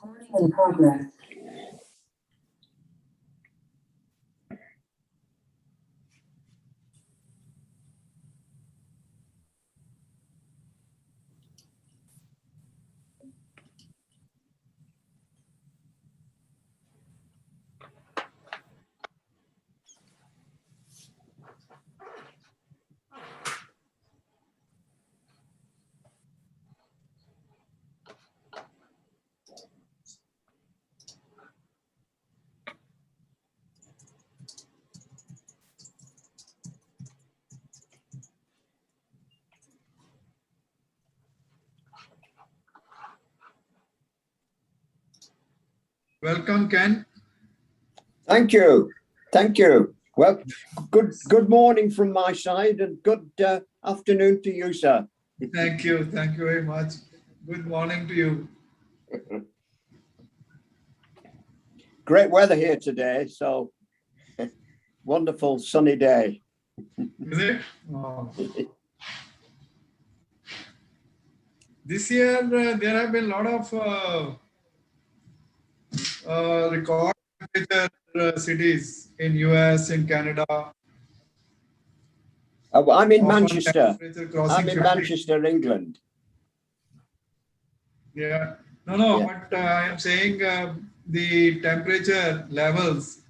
Recording in progress. Welcome, Ken. Thank you. Thank you. Well, good morning from my side and good afternoon to you, sir. Thank you. Thank you very much. Good morning to you. Great weather here today, so wonderful sunny day. Is it? Oh. This year, there have been a lot of record temperature cities in US, in Canada. I'm in Often Manchester. I'm in 50. Manchester, England. Yeah. No, Yeah. but I am saying the temperature levels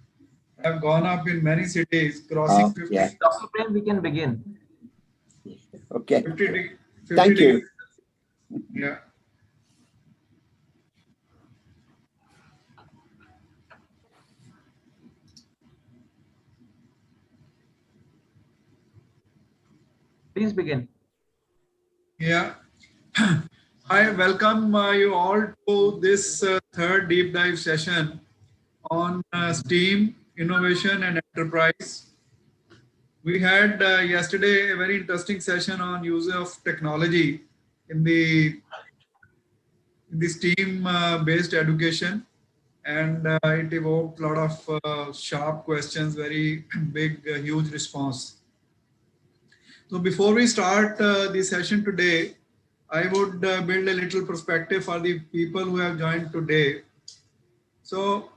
have gone up in many cities, crossing 50. Yeah. Dr. Prem, we can begin. Okay. 50 Thank you. degrees. Yeah. Please begin. Yeah. I welcome you all to this third deep dive session on STEAM, innovation and enterprise. We had yesterday a very interesting session on use of technology in the STEAM based education, and it evoked a lot of sharp questions, very big, huge response. So before we start the session today, I would build a little perspective for the people who have joined today. So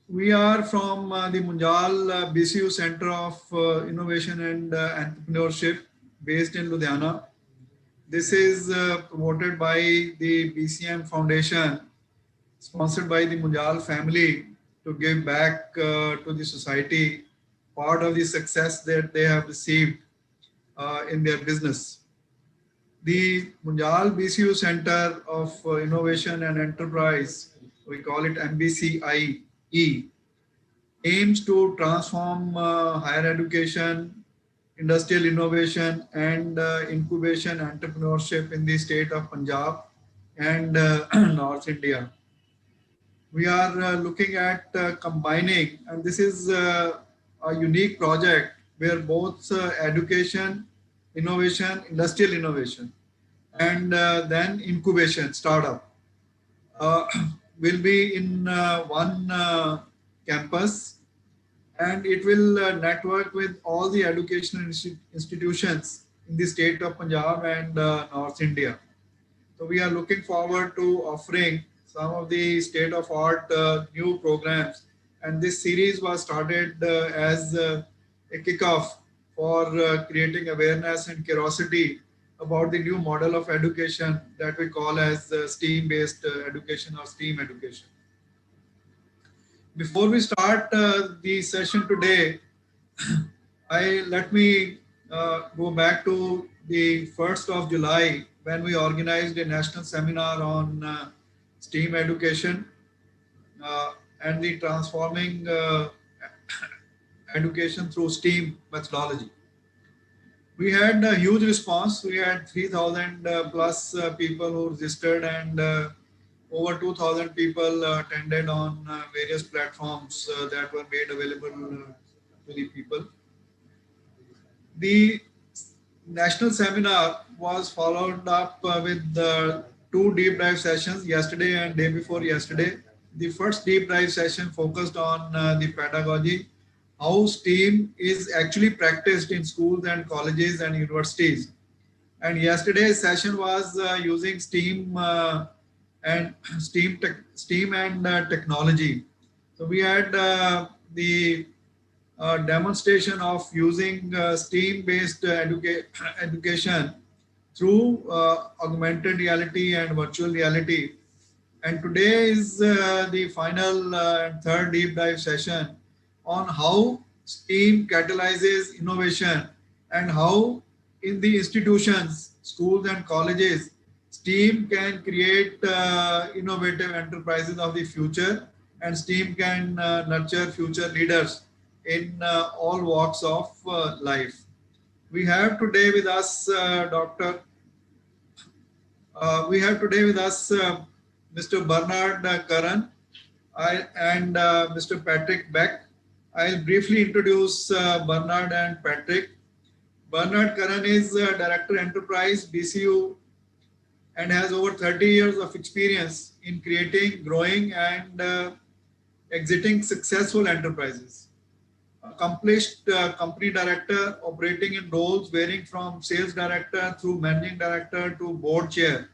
we are from the Munjal BCU Center of Innovation and Entrepreneurship based in Ludhiana. This is promoted by the BCM Foundation, sponsored by the Munjal family to give back to the society part of the success that they have received in their business. The Munjal BCU Center of Innovation and Enterprise, we call it MBCIE, aims to transform higher education, industrial innovation and incubation entrepreneurship in the state of Punjab and North India. We are looking at combining, and this is a unique project where both education, innovation, industrial innovation, and then incubation, startup, will be in one campus, and it will network with all the educational institutions in the state of Punjab and North India. So we are looking forward to offering some of the state-of-art new programs, and this series was started as a kickoff for creating awareness and curiosity about the new model of education that we call as STEAM-based education or STEAM education. Before we start the session today, let me go back to the 1st of July when we organized a national seminar on STEAM education and the transforming education through STEAM methodology. We had a huge response. We had 3,000 plus people who registered, and over 2,000 people attended on various platforms that were made available to the people. The national seminar was followed up with 2 deep dive sessions yesterday and day before yesterday. The first deep dive session focused on the pedagogy, how STEAM is actually practiced in schools and colleges and universities. And yesterday's session was using STEAM and STEAM and technology. So we had the demonstration of using STEAM-based education through augmented reality and virtual reality. And today is the final and third deep dive session on how STEAM catalyzes innovation and how in the institutions, schools and colleges, STEAM can create innovative enterprises of the future, and STEAM can nurture future leaders in all walks of life. We have today with us we have today with us Mr. Bernard Karan and Mr. Patrick Beck. I'll briefly introduce Bernard and Patrick. Bernard Karan is Director Enterprise BCU and has over 30 years of experience in creating, growing, and exiting successful enterprises. Accomplished company director operating in roles varying from sales director through managing director to board chair.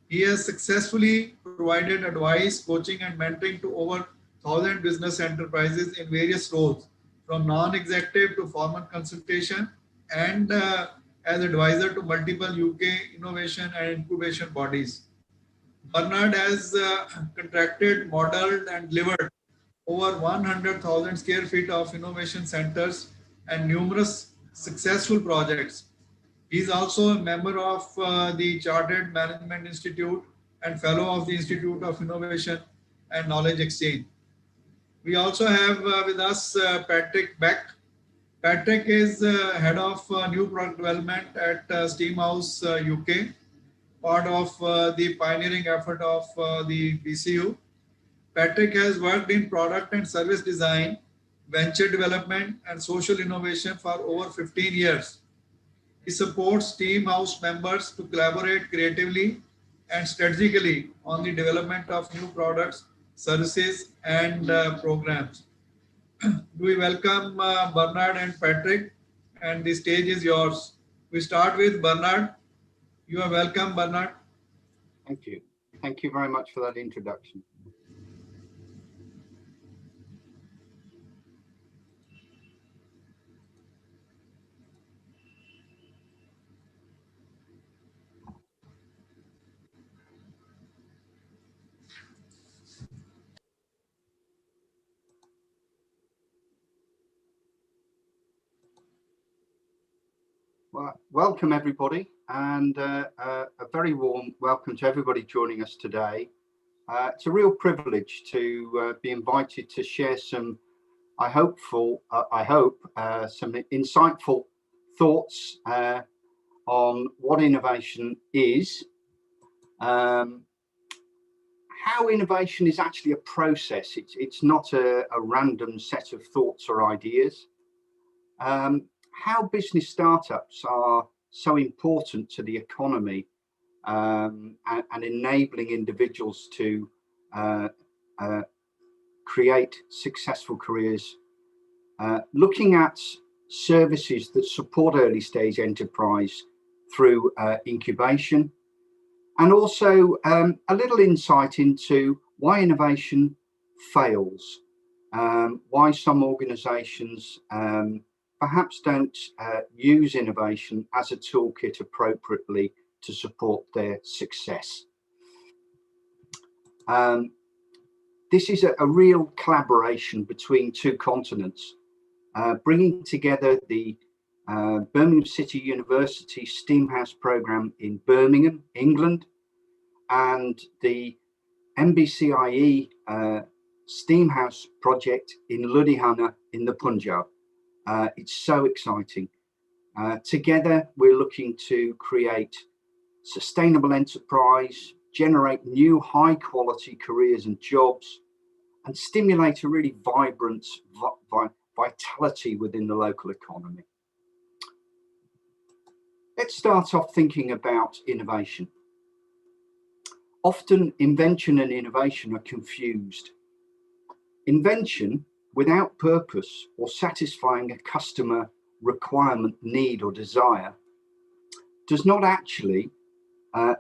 He has successfully provided advice, coaching, and mentoring to over 1,000 business enterprises in various roles, from non-executive to formal consultation, and as advisor to multiple UK innovation and incubation bodies. Bernard has contracted, modeled, and delivered over 100,000 square feet of innovation centers and numerous successful projects. He is also a member of the Chartered Management Institute and fellow of the Institute of Innovation and Knowledge Exchange. We also have with us Patrick Beck. Patrick is head of new product development at Steamhouse UK, part of the pioneering effort of the BCU. Patrick has worked in product and service design, venture development, and social innovation for over 15 years. He supports Team House members to collaborate creatively and strategically on the development of new products, services, and programs. We welcome Bernard and Patrick, and the stage is yours. We start with Bernard. You are welcome, Bernard. Thank you. Thank you very much for that introduction. Well, welcome everybody, and a very warm welcome to everybody joining us today. It's a real privilege to be invited to share some, I hope, some insightful thoughts on what innovation is, how innovation is actually a process. It's not a random set of thoughts or ideas. How business startups are so important to the economy and enabling individuals to create successful careers. Looking at services that support early stage enterprise through incubation, and also a little insight into why innovation fails, why some organizations perhaps don't use innovation as a toolkit appropriately to support their success. This is a real collaboration between two continents, bringing together the Birmingham City University Steamhouse program in Birmingham, England, and the MBCIE Steamhouse project in Ludhiana in the Punjab. It's so exciting. Together, we're looking to create sustainable enterprise, generate new high quality careers and jobs, and stimulate a really vibrant vitality within the local economy. Let's start off thinking about innovation. Often, invention and innovation are confused. Invention without purpose or satisfying a customer requirement, need, or desire does not actually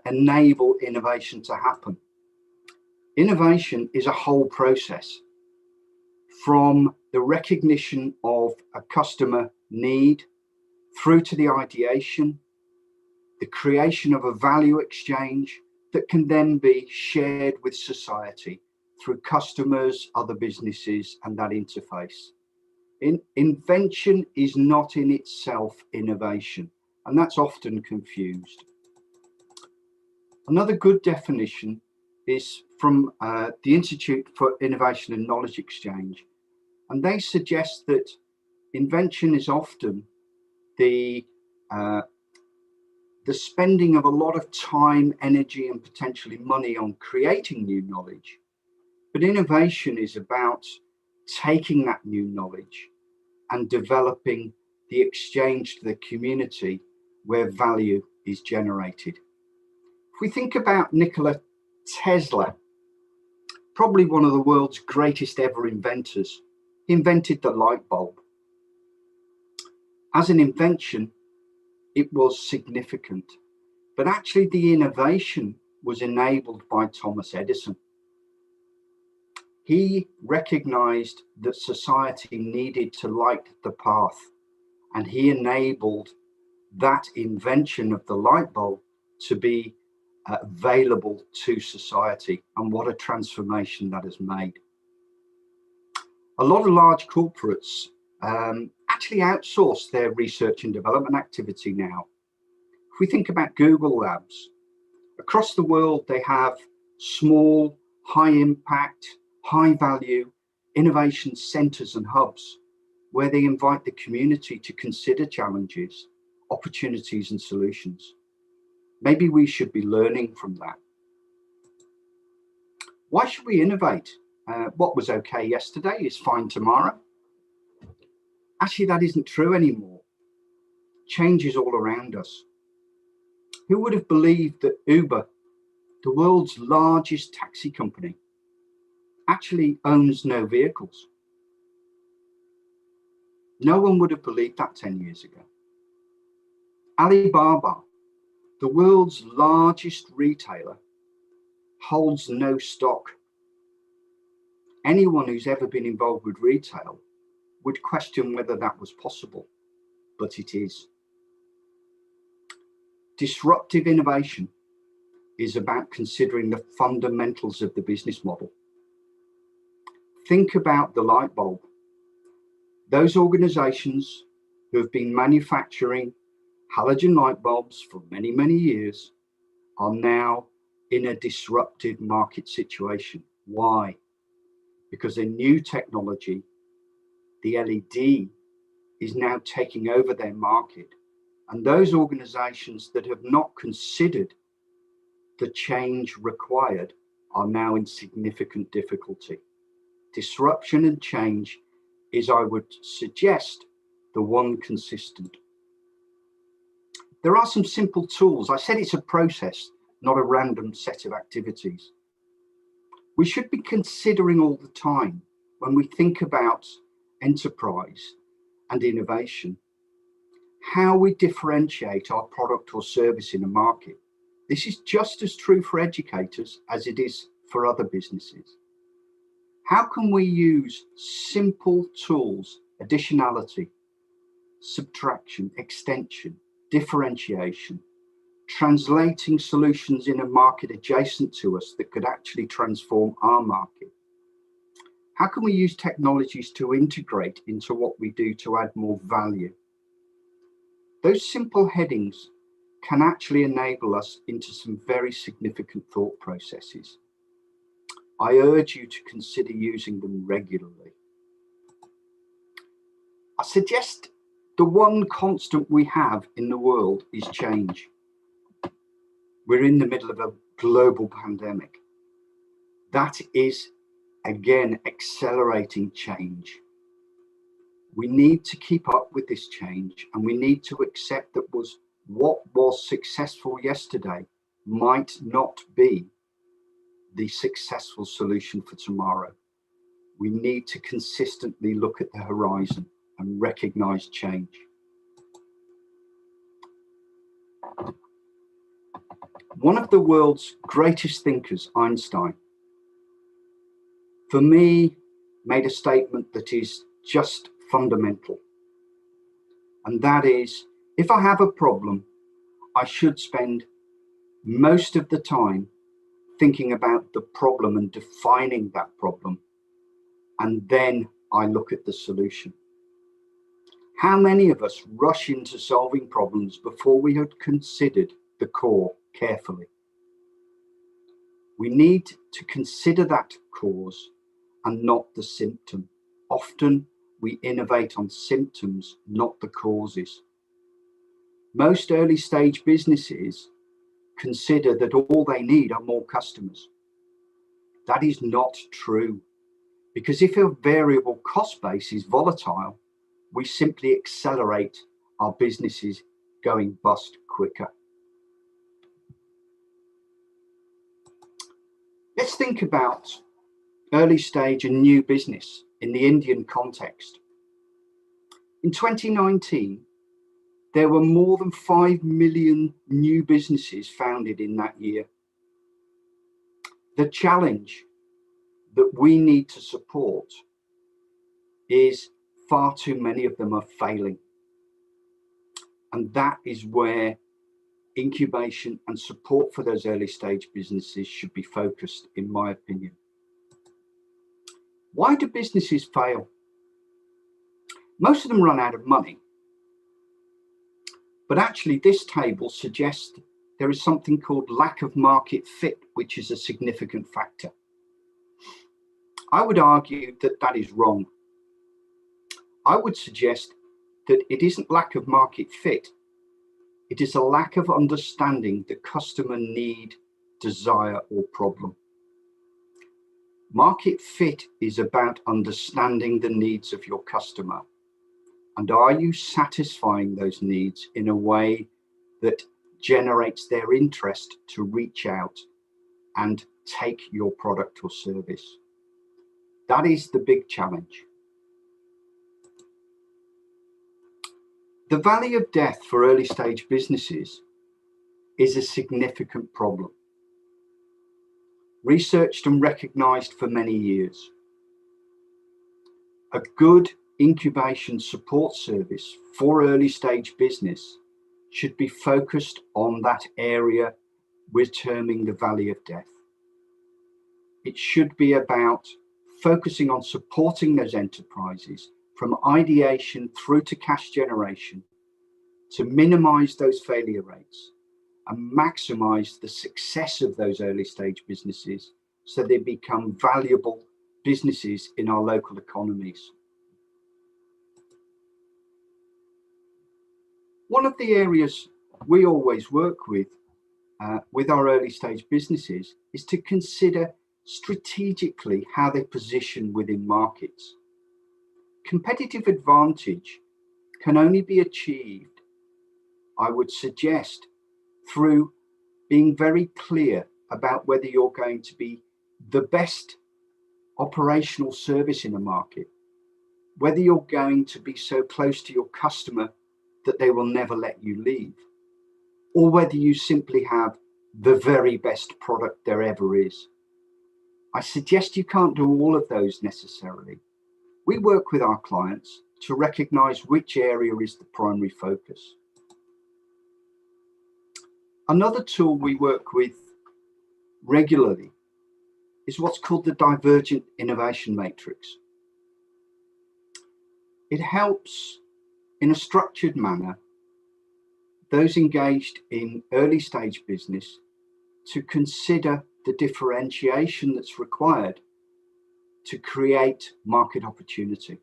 enable innovation to happen. Innovation is a whole process, from the recognition of a customer need through to the ideation, the creation of a value exchange that can then be shared with society through customers, other businesses, and that interface. Invention is not in itself innovation, and that's often confused. Another good definition is from the Institute for Innovation and Knowledge Exchange, and they suggest that invention is often the spending of a lot of time, energy, and potentially money on creating new knowledge. But innovation is about taking that new knowledge and developing the exchange to the community where value is generated. If we think about Nikola Tesla, probably one of the world's greatest ever inventors, he invented the light bulb. As an invention, it was significant, but actually the innovation was enabled by Thomas Edison. He recognized that society needed to light the path, and he enabled that invention of the light bulb to be available to society, and what a transformation that has made. A lot of large corporates actually outsource their research and development activity now. If we think about Google Labs, across the world they have small, high impact, high value innovation centers and hubs where they invite the community to consider challenges, opportunities, and solutions. Maybe we should be learning from that. Why should we innovate? What was okay yesterday is fine tomorrow. Actually, that isn't true anymore. Change is all around us. Who would have believed that Uber, the world's largest taxi company, actually owns no vehicles? No one would have believed that 10 years ago. Alibaba, the world's largest retailer, holds no stock. Anyone who's ever been involved with retail would question whether that was possible, but it is. Disruptive innovation is about considering the fundamentals of the business model. Think about the light bulb. Those organizations who have been manufacturing halogen light bulbs for many, many years are now in a disruptive market situation. Why? Because a new technology, the LED, is now taking over their market. And those organizations that have not considered the change required are now in significant difficulty. Disruption and change is, I would suggest, the one consistent. There are some simple tools. I said it's a process, not a random set of activities. We should be considering all the time when we think about enterprise and innovation, how we differentiate our product or service in a market. This is just as true for educators as it is for other businesses. How can we use simple tools, additionality, subtraction, extension, differentiation, translating solutions in a market adjacent to us that could actually transform our market? How can we use technologies to integrate into what we do to add more value? Those simple headings can actually enable us into some very significant thought processes. I urge you to consider using them regularly. I suggest the one constant we have in the world is change. We're in the middle of a global pandemic. That is, again, accelerating change. We need to keep up with this change, and we need to accept that what was successful yesterday might not be the successful solution for tomorrow. We need to consistently look at the horizon and recognize change. One of the world's greatest thinkers, Einstein, for me, made a statement that is just fundamental. And that is, if I have a problem, I should spend most of the time thinking about the problem and defining that problem. And then I look at the solution. How many of us rush into solving problems before we had considered the core carefully? We need to consider that cause and not the symptom. Often we innovate on symptoms, not the causes. Most early stage businesses consider that all they need are more customers. That is not true, because if a variable cost base is volatile, we simply accelerate our businesses going bust quicker. Let's think about early stage and new business in the Indian context. In 2019, there were more than 5 million new businesses founded in that year. The challenge that we need to support is far too many of them are failing. And that is where incubation and support for those early stage businesses should be focused, in my opinion. Why do businesses fail? Most of them run out of money. But actually, this table suggests there is something called lack of market fit, which is a significant factor. I would argue that that is wrong. I would suggest that it isn't lack of market fit. It is a lack of understanding the customer need, desire, or problem. Market fit is about understanding the needs of your customer. And are you satisfying those needs in a way that generates their interest to reach out and take your product or service? That is the big challenge. The valley of death for early stage businesses is a significant problem, researched and recognized for many years. A good incubation support service for early stage business should be focused on that area we're terming the valley of death. It should be about focusing on supporting those enterprises from ideation through to cash generation to minimize those failure rates and maximize the success of those early stage businesses so they become valuable businesses in our local economies. One of the areas we always work with our early stage businesses is to consider strategically how they position within markets. Competitive advantage can only be achieved, I would suggest, through being very clear about whether you're going to be the best operational service in a market, whether you're going to be so close to your customer that they will never let you leave, or whether you simply have the very best product there ever is. I suggest you can't do all of those necessarily. We work with our clients to recognize which area is the primary focus. Another tool we work with regularly is what's called the Divergent Innovation Matrix. It helps in a structured manner those engaged in early stage business to consider the differentiation that's required to create market opportunity.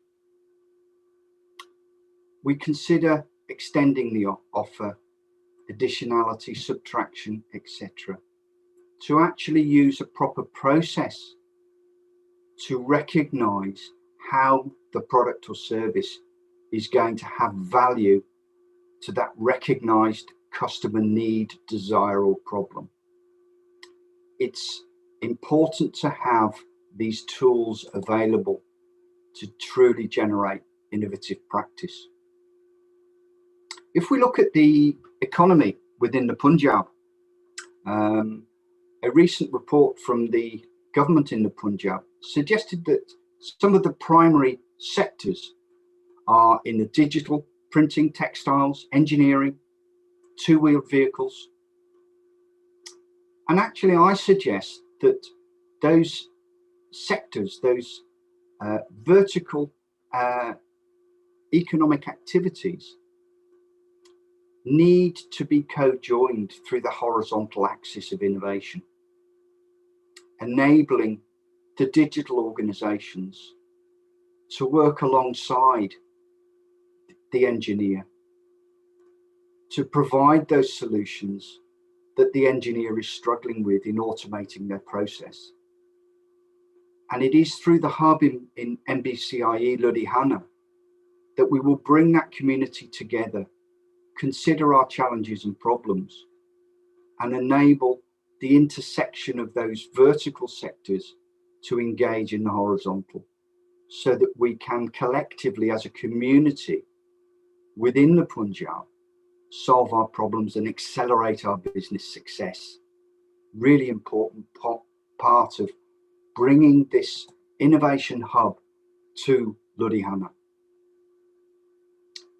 We consider extending the offer, additionality, subtraction, etc., to actually use a proper process to recognize how the product or service is going to have value to that recognized customer need, desire, or problem. It's important to have these tools available to truly generate innovative practice. If we look at the economy within the Punjab, a recent report from the government in the Punjab suggested that some of the primary sectors are in the digital, printing, textiles, engineering, two-wheeled vehicles. And actually, I suggest that those sectors, those vertical economic activities need to be co-joined through the horizontal axis of innovation, enabling the digital organizations to work alongside the engineer to provide those solutions that the engineer is struggling with in automating their process. And it is through the hub in MBCIE Ludhiana that we will bring that community together, consider our challenges and problems, and enable the intersection of those vertical sectors to engage in the horizontal, so that we can collectively as a community within the Punjab solve our problems and accelerate our business success. Really important part of bringing this innovation hub to Ludhiana.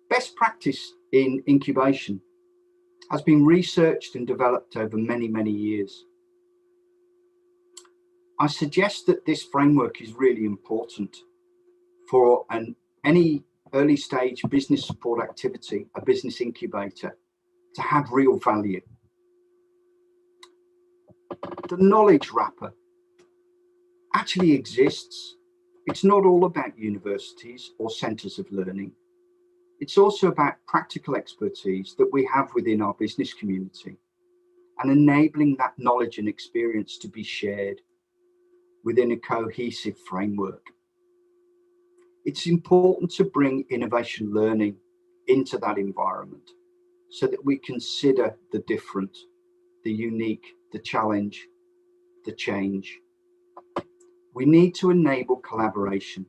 Best practice in incubation has been researched and developed over many, many years. I suggest that this framework is really important for any early stage business support activity, a business incubator, to have real value. The knowledge wrapper actually exists. It's not all about universities or centres of learning. It's also about practical expertise that we have within our business community and enabling that knowledge and experience to be shared within a cohesive framework. It's important to bring innovation learning into that environment so that we consider the different, the unique, the challenge, the change. We need to enable collaboration.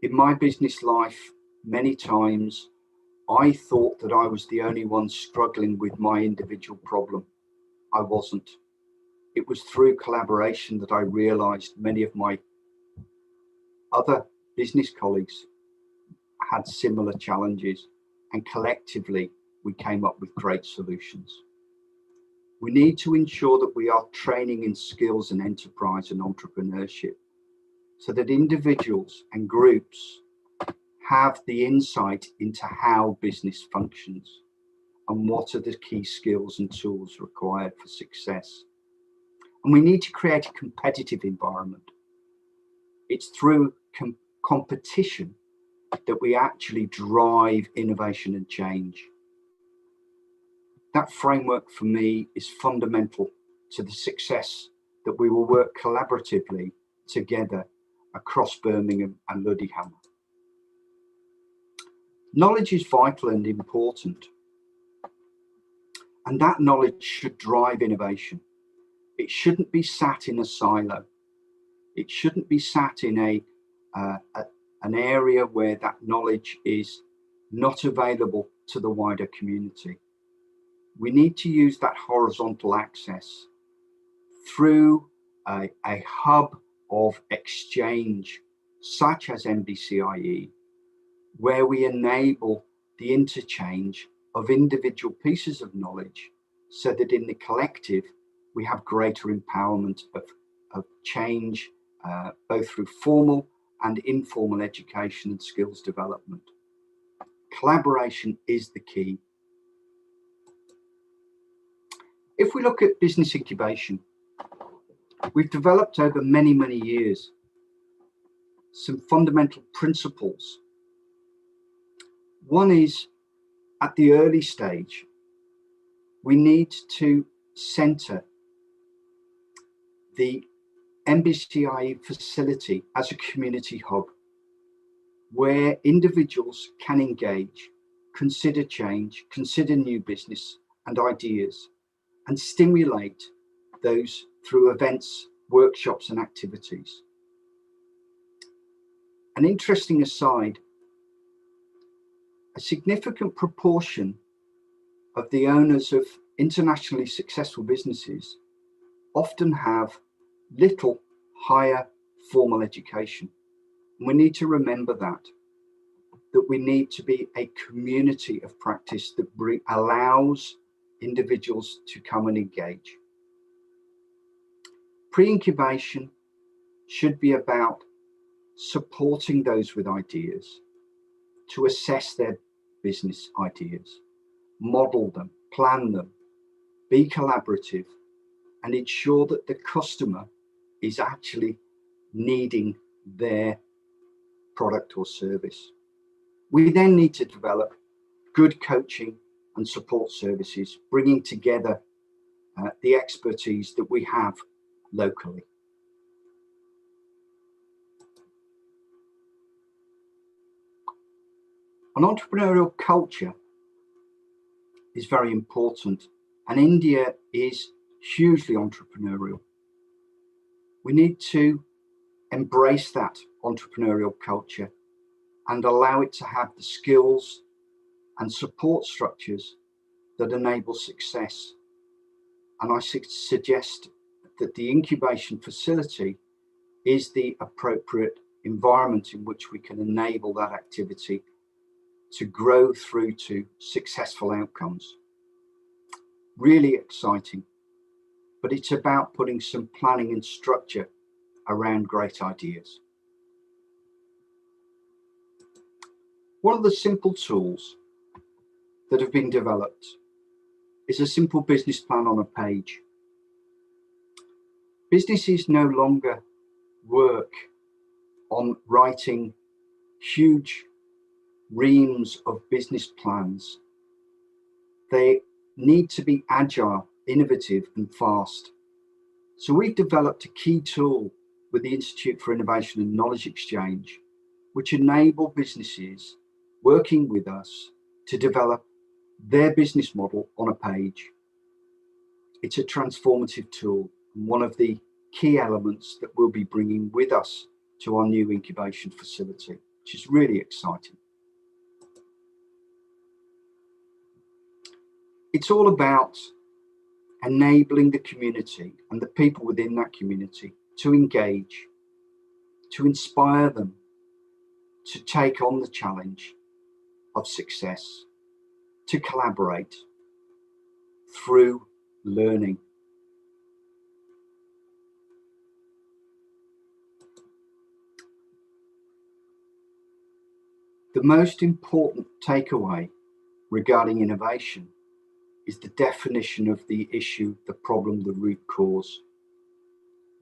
In my business life, many times I thought that I was the only one struggling with my individual problem. I wasn't. It was through collaboration that I realized many of my other business colleagues had similar challenges, and collectively we came up with great solutions. We need to ensure that we are training in skills and enterprise and entrepreneurship so that individuals and groups have the insight into how business functions and what are the key skills and tools required for success. And we need to create a competitive environment. It's through competition that we actually drive innovation and change. That framework for me is fundamental to the success that we will work collaboratively together across Birmingham and Ludhiana. Knowledge is vital and important, and that knowledge should drive innovation. It shouldn't be sat in a silo. It shouldn't be sat in an area where that knowledge is not available to the wider community. We need to use that horizontal access through a hub of exchange, such as MBCIE, where we enable the interchange of individual pieces of knowledge so that in the collective, we have greater empowerment of change, both through formal and informal education and skills development. Collaboration is the key. If we look at business incubation, we've developed over many, many years some fundamental principles. One is, at the early stage, we need to center the MBCIE facility as a community hub where individuals can engage, consider change, consider new business and ideas, and stimulate those through events, workshops and activities. An interesting aside, a significant proportion of the owners of internationally successful businesses often have little higher formal education. And we need to remember that we need to be a community of practice that allows individuals to come and engage. Pre-incubation should be about supporting those with ideas, to assess their business ideas, model them, plan them, be collaborative, and ensure that the customer is actually needing their product or service. We then need to develop good coaching and support services, bringing together the expertise that we have locally. An entrepreneurial culture is very important, and India is hugely entrepreneurial. We need to embrace that entrepreneurial culture and allow it to have the skills and support structures that enable success. And I suggest that the incubation facility is the appropriate environment in which we can enable that activity to grow through to successful outcomes. Really exciting, but it's about putting some planning and structure around great ideas. One of the simple tools that have been developed is a simple business plan on a page. Businesses no longer work on writing huge reams of business plans. They need to be agile, innovative, and fast. So we've developed a key tool with the Institute for Innovation and Knowledge Exchange, which enable businesses working with us to develop their business model on a page. It's a transformative tool, and one of the key elements that we'll be bringing with us to our new incubation facility, which is really exciting. It's all about enabling the community and the people within that community to engage, to inspire them to take on the challenge of success, to collaborate through learning. The most important takeaway regarding innovation is the definition of the issue, the problem, the root cause.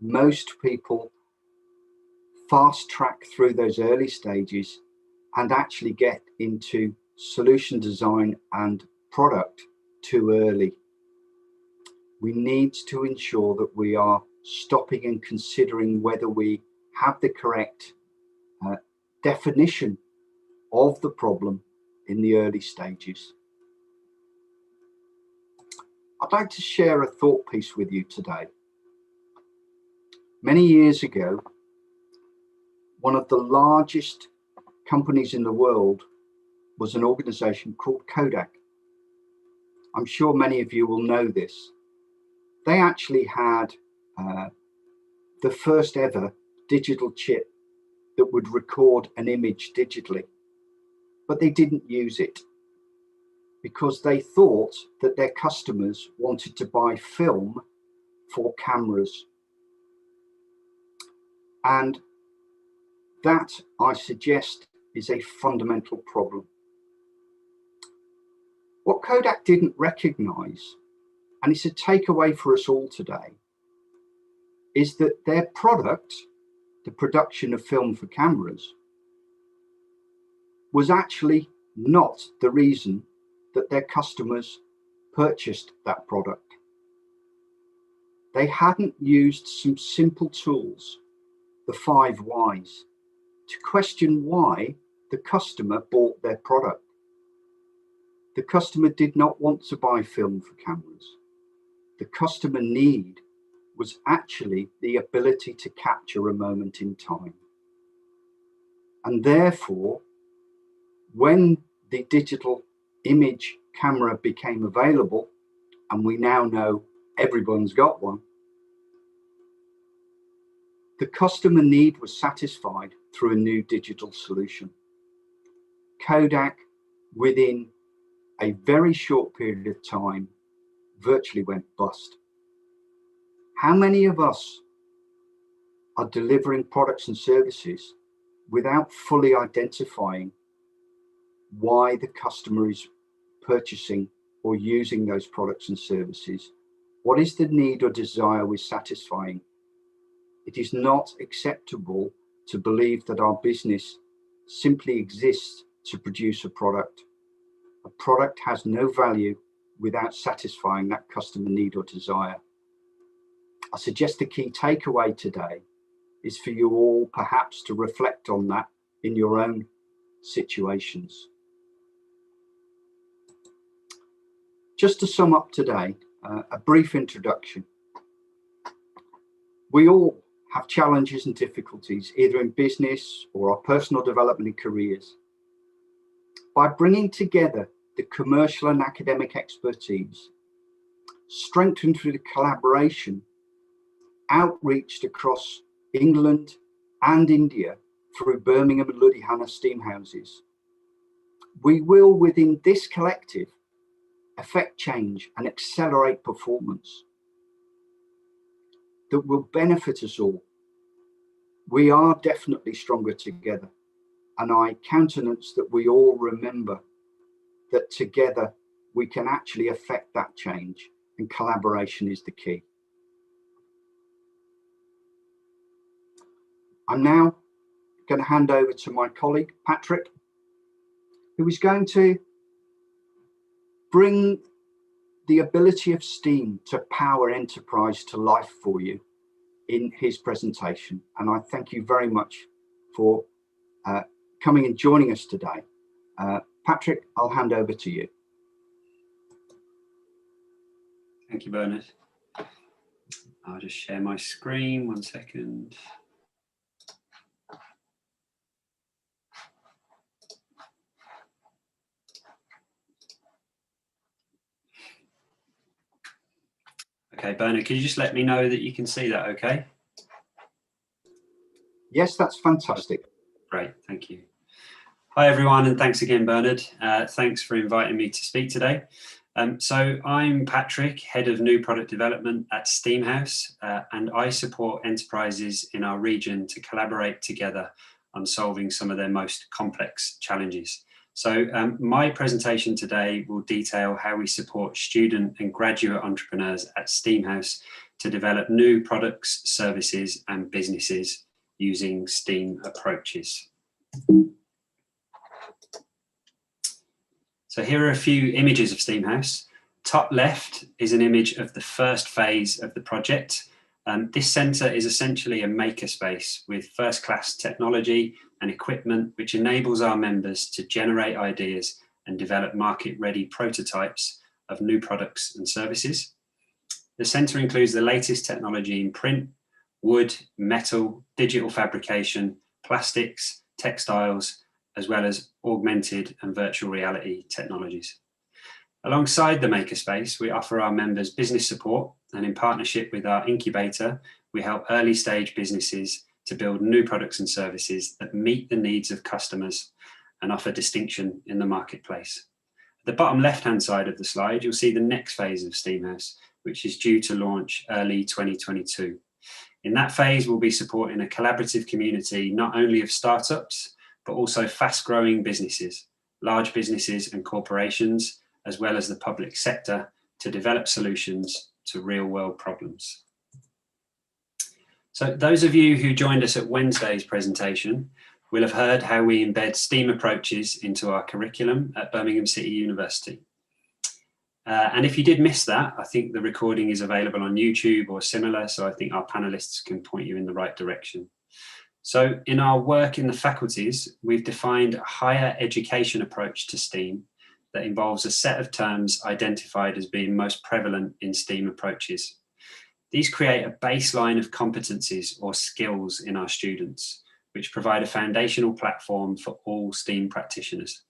Most people fast track through those early stages and actually get into solution design and product too early. We need to ensure that we are stopping and considering whether we have the correct definition of the problem in the early stages. I'd like to share a thought piece with you today. Many years ago, one of the largest companies in the world was an organization called Kodak. I'm sure many of you will know this. They actually had the first ever digital chip that would record an image digitally, but they didn't use it because they thought that their customers wanted to buy film for cameras. And that, I suggest, is a fundamental problem. What Kodak didn't recognize, and it's a takeaway for us all today, is that their product, the production of film for cameras, was actually not the reason that their customers purchased that product. They hadn't used some simple tools, the 5 whys, to question why the customer bought their product. The customer did not want to buy film for cameras. The customer need was actually the ability to capture a moment in time. And therefore, when the digital image camera became available, and we now know everyone's got one, The customer need was satisfied through a new digital solution. Kodak, within a very short period of time, virtually went bust. How many of us are delivering products and services without fully identifying why the customer is purchasing or using those products and services? What is the need or desire we're satisfying? It is not acceptable to believe that our business simply exists to produce a product. A product has no value without satisfying that customer need or desire. I suggest the key takeaway today is for you all perhaps to reflect on that in your own situations. Just to sum up today, a brief introduction. We all have challenges and difficulties, either in business or our personal development and careers. By bringing together the commercial and academic expertise, strengthened through the collaboration, outreached across England and India through Birmingham and Ludhiana steam houses, we will, within this collective, affect change and accelerate performance that will benefit us all. We are definitely stronger together, and I countenance that we all remember that together we can actually affect that change, and collaboration is the key. I'm now going to hand over to my colleague, Patrick, who is going to bring the ability of STEAM to power enterprise to life for you in his presentation. And I thank you very much for coming and joining us today. Patrick, I'll hand over to you. Thank you, Bernard. I'll just share my screen, 1 second. Okay, Bernard, can you just let me know that you can see that okay? Yes, that's fantastic. Great, thank you. Hi everyone, and thanks again, Bernard. Thanks for inviting me to speak today. So I'm Patrick, Head of New Product Development at Steamhouse, and I support enterprises in our region to collaborate together on solving some of their most complex challenges. So my presentation today will detail how we support student and graduate entrepreneurs at Steamhouse to develop new products, services, and businesses using STEAM approaches. So here are a few images of Steamhouse. Top left is an image of the first phase of the project. This centre is essentially a makerspace with first-class technology and equipment which enables our members to generate ideas and develop market-ready prototypes of new products and services. The centre includes the latest technology in print, wood, metal, digital fabrication, plastics, textiles, as well as augmented and virtual reality technologies. Alongside the makerspace, we offer our members business support, and in partnership with our incubator, we help early stage businesses to build new products and services that meet the needs of customers and offer distinction in the marketplace. At the bottom left-hand side of the slide, you'll see the next phase of Steamhouse, which is due to launch early 2022. In that phase, we'll be supporting a collaborative community, not only of startups, but also fast-growing businesses, large businesses and corporations, as well as the public sector, to develop solutions to real-world problems. So those of you who joined us at Wednesday's presentation will have heard how we embed STEAM approaches into our curriculum at Birmingham City University. And if you did miss that, I think the recording is available on YouTube or similar, so I think our panelists can point you in the right direction. So in our work in the faculties, we've defined a higher education approach to STEAM that involves a set of terms identified as being most prevalent in STEAM approaches. These create a baseline of competencies or skills in our students, which provide a foundational platform for all STEAM practitioners.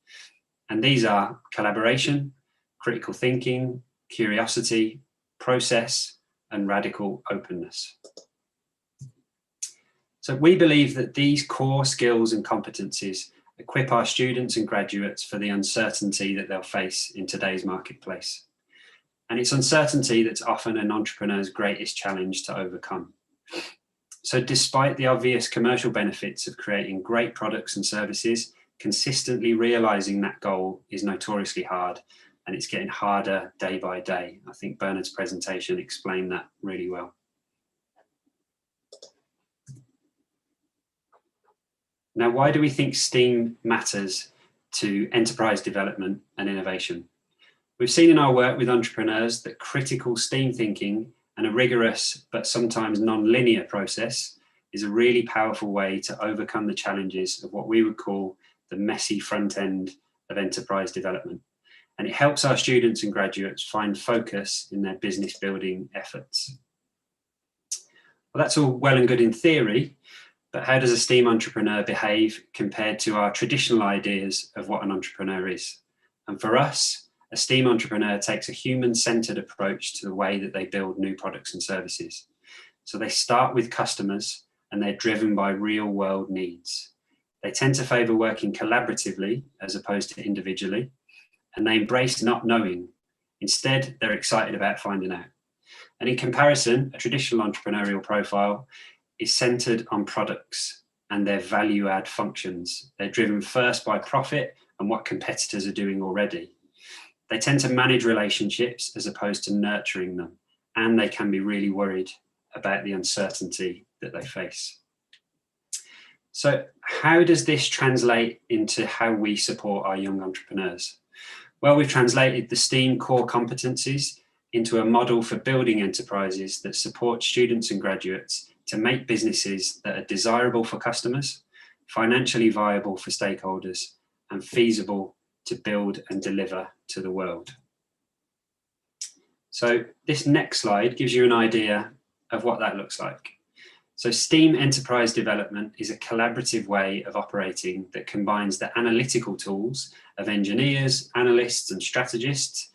And these are collaboration, critical thinking, curiosity, process, and radical openness. So we believe that these core skills and competencies equip our students and graduates for the uncertainty that they'll face in today's marketplace. And it's uncertainty that's often an entrepreneur's greatest challenge to overcome. So despite the obvious commercial benefits of creating great products and services, consistently realizing that goal is notoriously hard, and it's getting harder day by day. I think Bernard's presentation explained that really well. Now, why do we think STEAM matters to enterprise development and innovation? We've seen in our work with entrepreneurs that critical STEAM thinking and a rigorous but sometimes non-linear process is a really powerful way to overcome the challenges of what we would call the messy front end of enterprise development. And it helps our students and graduates find focus in their business building efforts. Well, that's all well and good in theory, but how does a STEAM entrepreneur behave compared to our traditional ideas of what an entrepreneur is? And for us, a STEAM entrepreneur takes a human-centered approach to the way that they build new products and services. So they start with customers and they're driven by real-world needs. They tend to favor working collaboratively as opposed to individually, and they embrace not knowing. Instead, they're excited about finding out. And in comparison, a traditional entrepreneurial profile is centered on products and their value add functions. They're driven first by profit and what competitors are doing already. They tend to manage relationships as opposed to nurturing them, and they can be really worried about the uncertainty that they face. So how does this translate into how we support our young entrepreneurs? Well, we've translated the STEAM core competencies into a model for building enterprises that support students and graduates to make businesses that are desirable for customers, financially viable for stakeholders, and feasible to build and deliver to the world. So this next slide gives you an idea of what that looks like. So STEAM enterprise development is a collaborative way of operating that combines the analytical tools of engineers, analysts, and strategists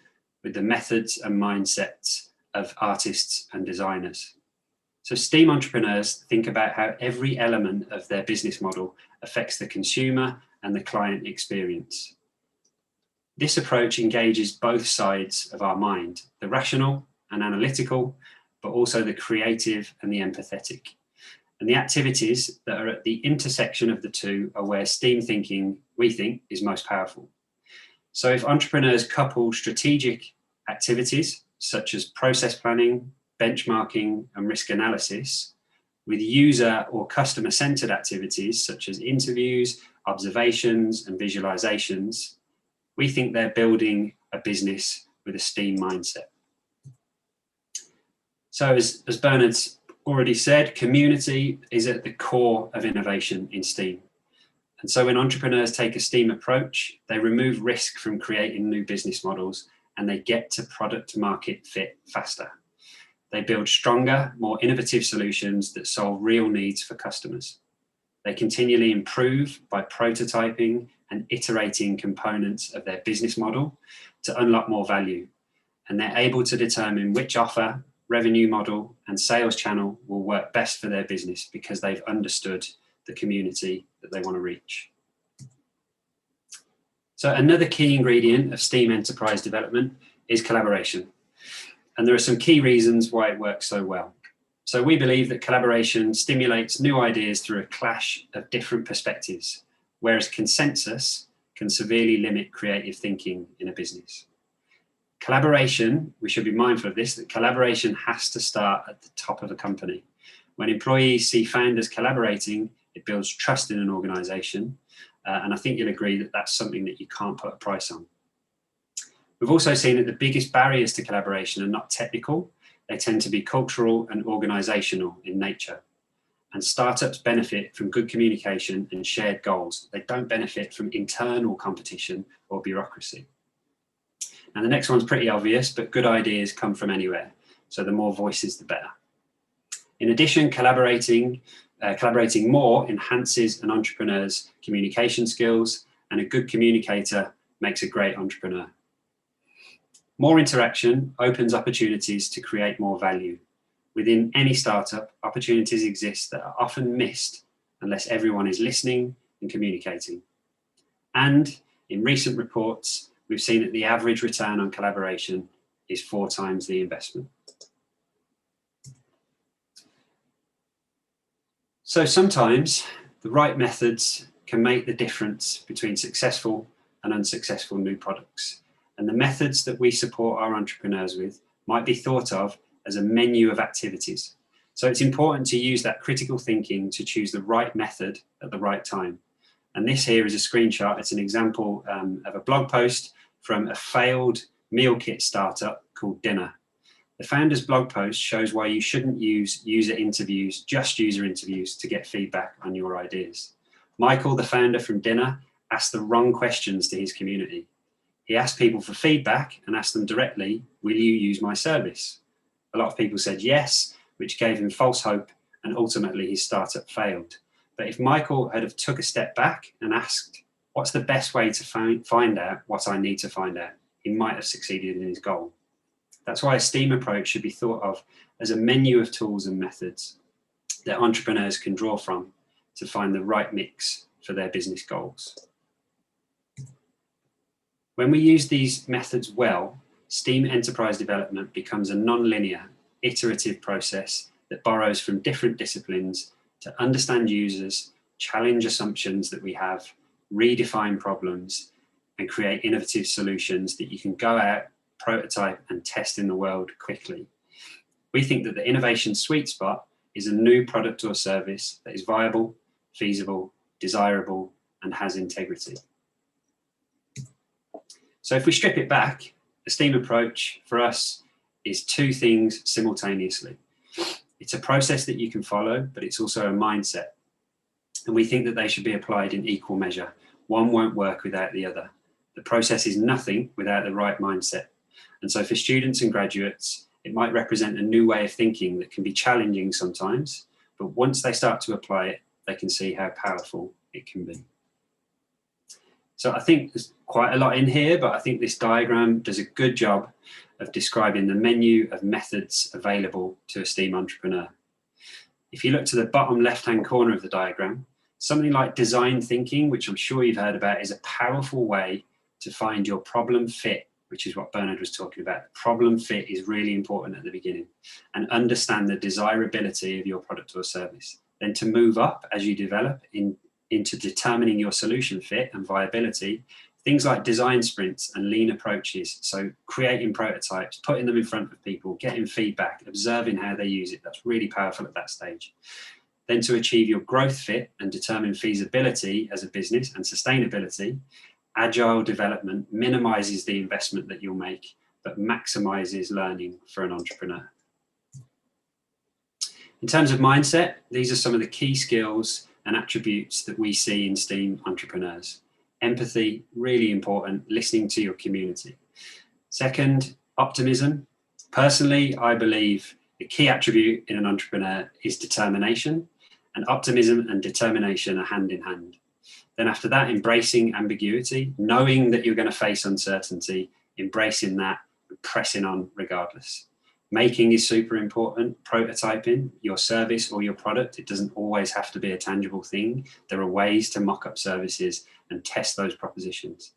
with the methods and mindsets of artists and designers. So STEAM entrepreneurs think about how every element of their business model affects the consumer and the client experience. This approach engages both sides of our mind, the rational and analytical, but also the creative and the empathetic. And the activities that are at the intersection of the two are where STEAM thinking, we think, is most powerful. So if entrepreneurs couple strategic activities such as process planning, benchmarking, and risk analysis with user or customer-centered activities such as interviews, observations, and visualizations, we think they're building a business with a STEAM mindset. So as Bernard's already said, community is at the core of innovation in STEAM. And so when entrepreneurs take a STEAM approach, they remove risk from creating new business models and they get to product market fit faster. They build stronger, more innovative solutions that solve real needs for customers. They continually improve by prototyping and iterating components of their business model to unlock more value. And they're able to determine which offer, revenue model, and sales channel will work best for their business because they've understood the community that they want to reach. So another key ingredient of STEAM enterprise development is collaboration. And there are some key reasons why it works so well. So we believe that collaboration stimulates new ideas through a clash of different perspectives, whereas consensus can severely limit creative thinking in a business. Collaboration, we should be mindful of this, that collaboration has to start at the top of a company. When employees see founders collaborating, it builds trust in an organization. And I think you'll agree that that's something that you can't put a price on. We've also seen that the biggest barriers to collaboration are not technical, they tend to be cultural and organizational in nature. And startups benefit from good communication and shared goals. They don't benefit from internal competition or bureaucracy. And the next one's pretty obvious, but good ideas come from anywhere. So the more voices, the better. In addition, collaborating more enhances an entrepreneur's communication skills, and a good communicator makes a great entrepreneur. More interaction opens opportunities to create more value. Within any startup, opportunities exist that are often missed unless everyone is listening and communicating. And in recent reports, we've seen that the average return on collaboration is 4 times the investment. So sometimes the right methods can make the difference between successful and unsuccessful new products. And the methods that we support our entrepreneurs with might be thought of as a menu of activities. So it's important to use that critical thinking to choose the right method at the right time. And this here is a screenshot. It's an example of a blog post from a failed meal kit startup called Dinner. The founder's blog post shows why you shouldn't use user interviews, just user interviews, to get feedback on your ideas. Michael, the founder from Dinner, asked the wrong questions to his community. He asked people for feedback and asked them directly, will you use my service? A lot of people said yes, which gave him false hope, and ultimately his startup failed. But if Michael had have took a step back and asked, what's the best way to find out what I need to find out, he might have succeeded in his goal. That's why a STEAM approach should be thought of as a menu of tools and methods that entrepreneurs can draw from to find the right mix for their business goals. When we use these methods well, STEAM enterprise development becomes a non-linear, iterative process that borrows from different disciplines to understand users, challenge assumptions that we have, redefine problems, and create innovative solutions that you can go out, prototype, and test in the world quickly. We think that the innovation sweet spot is a new product or service that is viable, feasible, desirable, and has integrity. So if we strip it back, the STEAM approach for us is 2 things simultaneously. It's a process that you can follow, but it's also a mindset. And we think that they should be applied in equal measure. One won't work without the other. The process is nothing without the right mindset. And so for students and graduates, it might represent a new way of thinking that can be challenging sometimes, but once they start to apply it, they can see how powerful it can be. So I think there's quite a lot in here, but I think this diagram does a good job of describing the menu of methods available to a STEAM entrepreneur. If you look to the bottom left-hand corner of the diagram, something like design thinking, which I'm sure you've heard about, is a powerful way to find your problem fit, which is what Bernard was talking about. Problem fit is really important at the beginning, and understand the desirability of your product or service. Then to move up as you develop into determining your solution fit and viability, things like design sprints and lean approaches. So creating prototypes, putting them in front of people, getting feedback, observing how they use it. That's really powerful at that stage. Then to achieve your growth fit and determine feasibility as a business and sustainability, agile development minimizes the investment that you'll make, but maximizes learning for an entrepreneur. In terms of mindset, these are some of the key skills and attributes that we see in STEAM entrepreneurs. Empathy, really important, listening to your community. Second, optimism. Personally, I believe the key attribute in an entrepreneur is determination, and optimism and determination are hand in hand. Then after that, embracing ambiguity, knowing that you're going to face uncertainty, embracing that, and pressing on regardless. Making is super important. Prototyping your service or your product. It doesn't always have to be a tangible thing. There are ways to mock up services and test those propositions.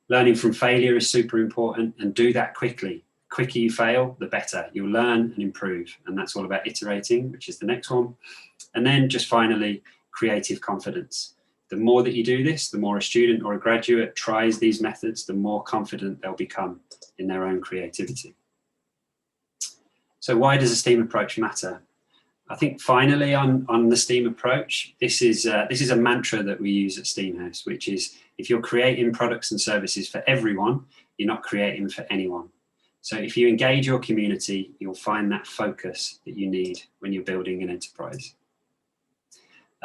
Learning from failure is super important, and do that quickly. The quicker you fail, the better. You'll learn and improve. And that's all about iterating, which is the next one. And then just finally, creative confidence. The more that you do this, the more a student or a graduate tries these methods, the more confident they'll become in their own creativity. So why does a STEAM approach matter? I think finally on the STEAM approach, this is a mantra that we use at Steamhouse, which is if you're creating products and services for everyone, you're not creating for anyone. So if you engage your community, you'll find that focus that you need when you're building an enterprise.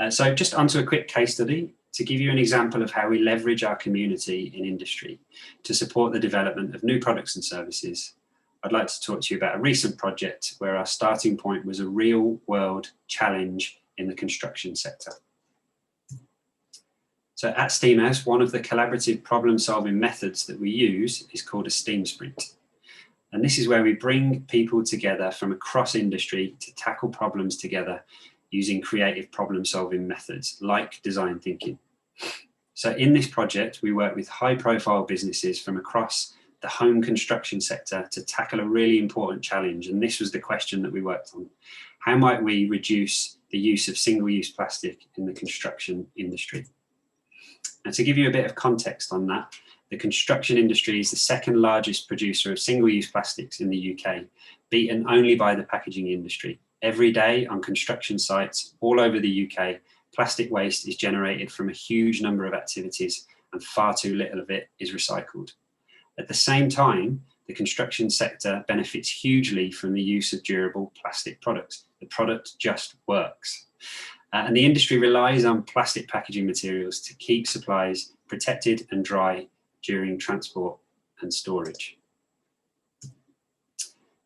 So just onto a quick case study to give you an example of how we leverage our community in industry to support the development of new products and services. I'd like to talk to you about a recent project where our starting point was a real world challenge in the construction sector. So at Steamhouse, one of the collaborative problem solving methods that we use is called a STEAM sprint. And this is where we bring people together from across industry to tackle problems together using creative problem-solving methods like design thinking. So in this project, we work with high-profile businesses from across the home construction sector to tackle a really important challenge. And this was the question that we worked on. How might we reduce the use of single-use plastic in the construction industry? And to give you a bit of context on that, the construction industry is the second largest producer of single-use plastics in the UK, beaten only by the packaging industry. Every day on construction sites all over the UK, plastic waste is generated from a huge number of activities and far too little of it is recycled. At the same time, the construction sector benefits hugely from the use of durable plastic products. The product just works. And the industry relies on plastic packaging materials to keep supplies protected and dry during transport and storage.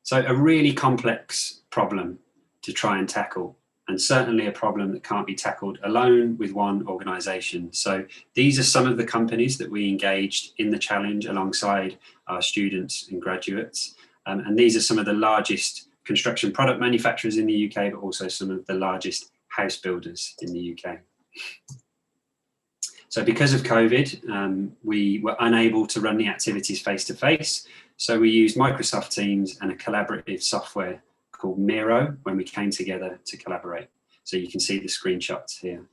So a really complex problem to try and tackle, and certainly a problem that can't be tackled alone with one organisation. So these are some of the companies that we engaged in the challenge alongside our students and graduates. And these are some of the largest construction product manufacturers in the UK, but also some of the largest house builders in the UK. So because of COVID, we were unable to run the activities face-to-face. So we used Microsoft Teams and a collaborative software called Miro when we came together to collaborate. So you can see the screenshots here.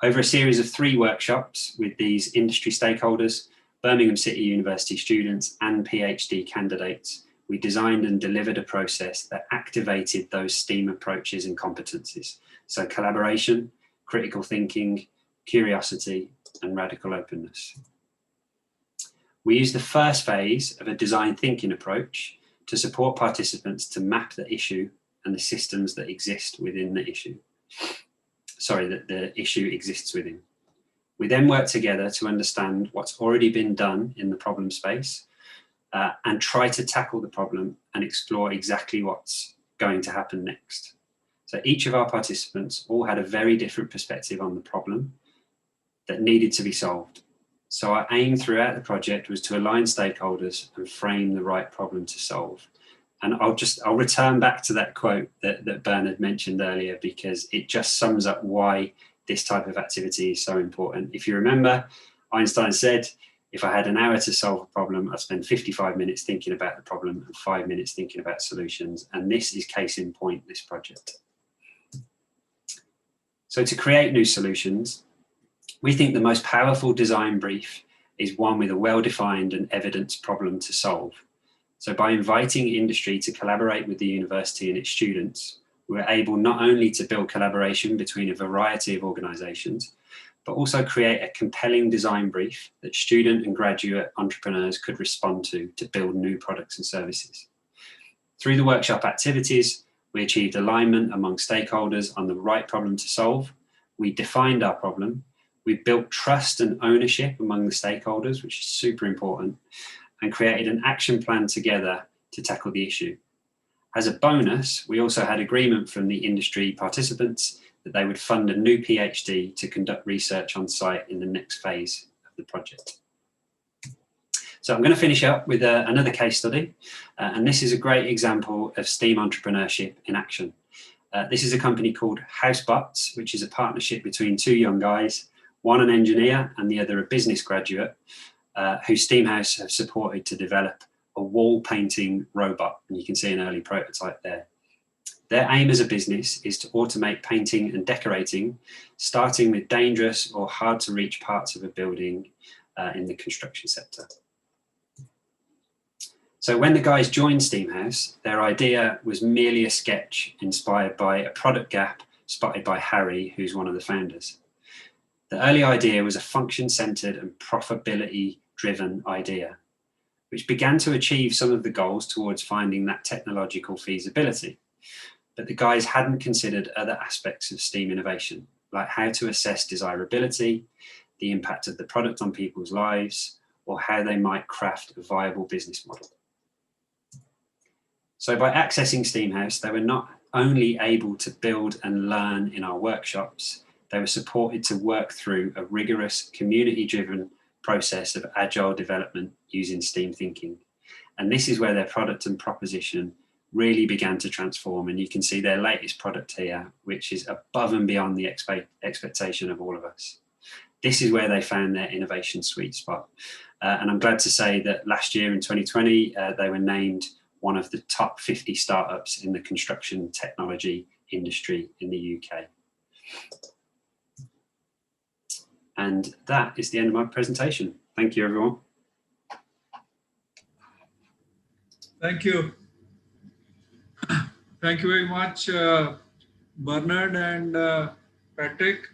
Over a series of 3 workshops with these industry stakeholders, Birmingham City University students and PhD candidates, we designed and delivered a process that activated those STEAM approaches and competencies. So collaboration, critical thinking, curiosity, and radical openness. We used the first phase of a design thinking approach to support participants to map the issue and the systems that exist within the issue. That the issue exists within. We then work together to understand what's already been done in the problem space and try to tackle the problem and explore exactly what's going to happen next. So each of our participants all had a very different perspective on the problem that needed to be solved. So our aim throughout the project was to align stakeholders and frame the right problem to solve. And I'll return back to that quote that Bernard mentioned earlier, because it just sums up why this type of activity is so important. If you remember, Einstein said, if I had an hour to solve a problem, I'd spend 55 minutes thinking about the problem and 5 minutes thinking about solutions. And this is case in point, this project. So to create new solutions, we think the most powerful design brief is one with a well-defined and evidenced problem to solve. So by inviting industry to collaborate with the university and its students, we're able not only to build collaboration between a variety of organisations, but also create a compelling design brief that student and graduate entrepreneurs could respond to build new products and services. Through the workshop activities, we achieved alignment among stakeholders on the right problem to solve. We defined our problem. We built trust and ownership among the stakeholders, which is super important, and created an action plan together to tackle the issue. As a bonus, we also had agreement from the industry participants that they would fund a new PhD to conduct research on site in the next phase of the project. So I'm going to finish up with another case study, and this is a great example of STEAM entrepreneurship in action. This is a company called Housebots, which is a partnership between 2 young guys, one an engineer and the other a business graduate, who STEAMhouse have supported to develop a wall painting robot. And you can see an early prototype there. Their aim as a business is to automate painting and decorating, starting with dangerous or hard to reach parts of a building in the construction sector. So when the guys joined STEAMhouse, their idea was merely a sketch inspired by a product gap spotted by Harry, who's one of the founders. The early idea was a function-centered and profitability-driven idea, which began to achieve some of the goals towards finding that technological feasibility. But the guys hadn't considered other aspects of STEAM innovation, like how to assess desirability, the impact of the product on people's lives, or how they might craft a viable business model. So by accessing STEAMhouse, they were not only able to build and learn in our workshops, they were supported to work through a rigorous community-driven process of agile development using STEAM thinking. And this is where their product and proposition really began to transform. And you can see their latest product here, which is above and beyond the expectation of all of us. This is where they found their innovation sweet spot. And I'm glad to say that last year in 2020, they were named one of the top 50 startups in the construction technology industry in the UK. And that is the end of my presentation. Thank you, everyone. Thank you. Thank you very much, Bernard and Patrick.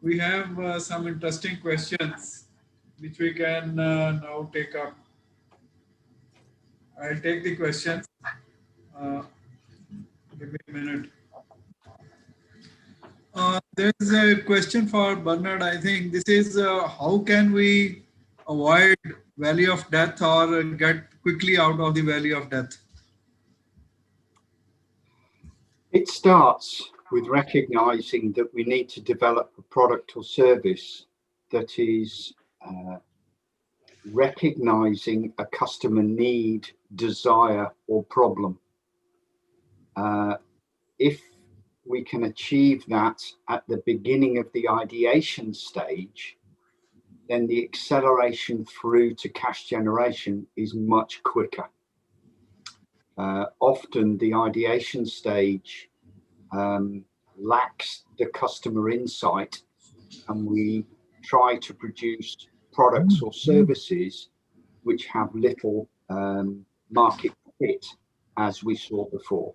We have some interesting questions which we can now take up. I'll take the questions. Give me a minute. There's a question for Bernard. I think this is how can we avoid valley of death or get quickly out of the valley of death? It starts with recognizing that we need to develop a product or service that is recognizing a customer need, desire, or problem. If we can achieve that at the beginning of the ideation stage, then the acceleration through to cash generation is much quicker. Often the ideation stage lacks the customer insight, and we try to produce products or services which have little market fit, as we saw before.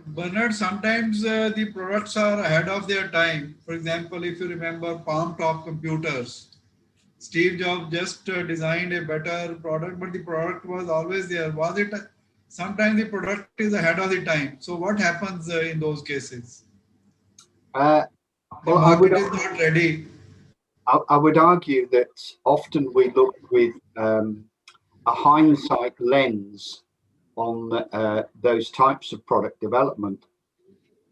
Bernard, sometimes the products are ahead of their time. For example, if you remember palm top computers, Steve Jobs just designed a better product, but the product was always there. Was it? Sometimes the product is ahead of the time. So what happens in those cases? The market is not ready. I would argue that often we look with a hindsight lens on those types of product development,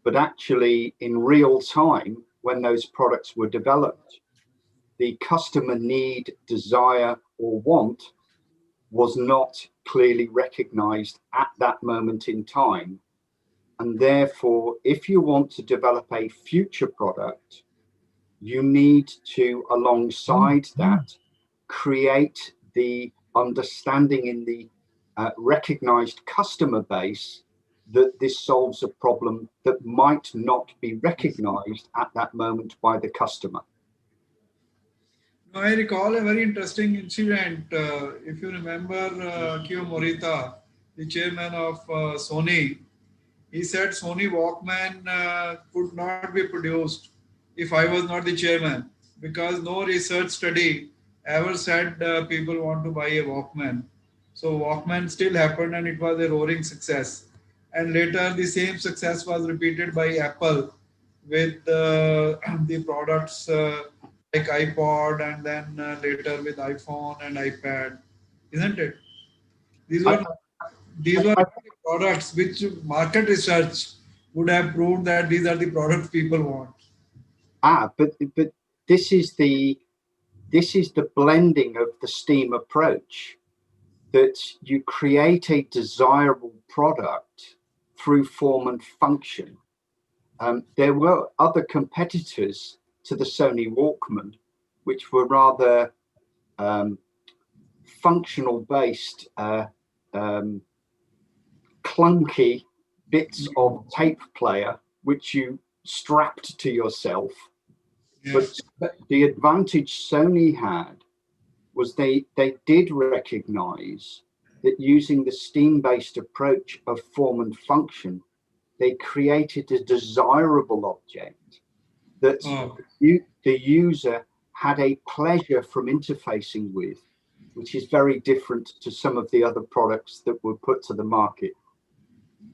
but actually in real time, when those products were developed, the customer need, desire, or want was not clearly recognized at that moment in time. And therefore, if you want to develop a future product, you need to, alongside that, create the understanding in the recognized customer base that this solves a problem that might not be recognized at that moment by the customer. I recall a very interesting incident. If you remember Akio Morita, the chairman of Sony, he said Sony Walkman could not be produced if I was not the chairman, because no research study ever said people want to buy a Walkman. So Walkman still happened and it was a roaring success. And later the same success was repeated by Apple with the products like iPod, and then later with iPhone and iPad, isn't it? These were products which market research would have proved that these are the products people want. But this is the blending of the STEAM approach, that you create a desirable product through form and function. There were other competitors to the Sony Walkman, which were rather functional based, clunky bits of tape player, which you strapped to yourself. Yes. But the advantage Sony had was they did recognize that using the STEAM-based approach of form and function, they created a desirable object that the user had a pleasure from interfacing with, which is very different to some of the other products that were put to the market.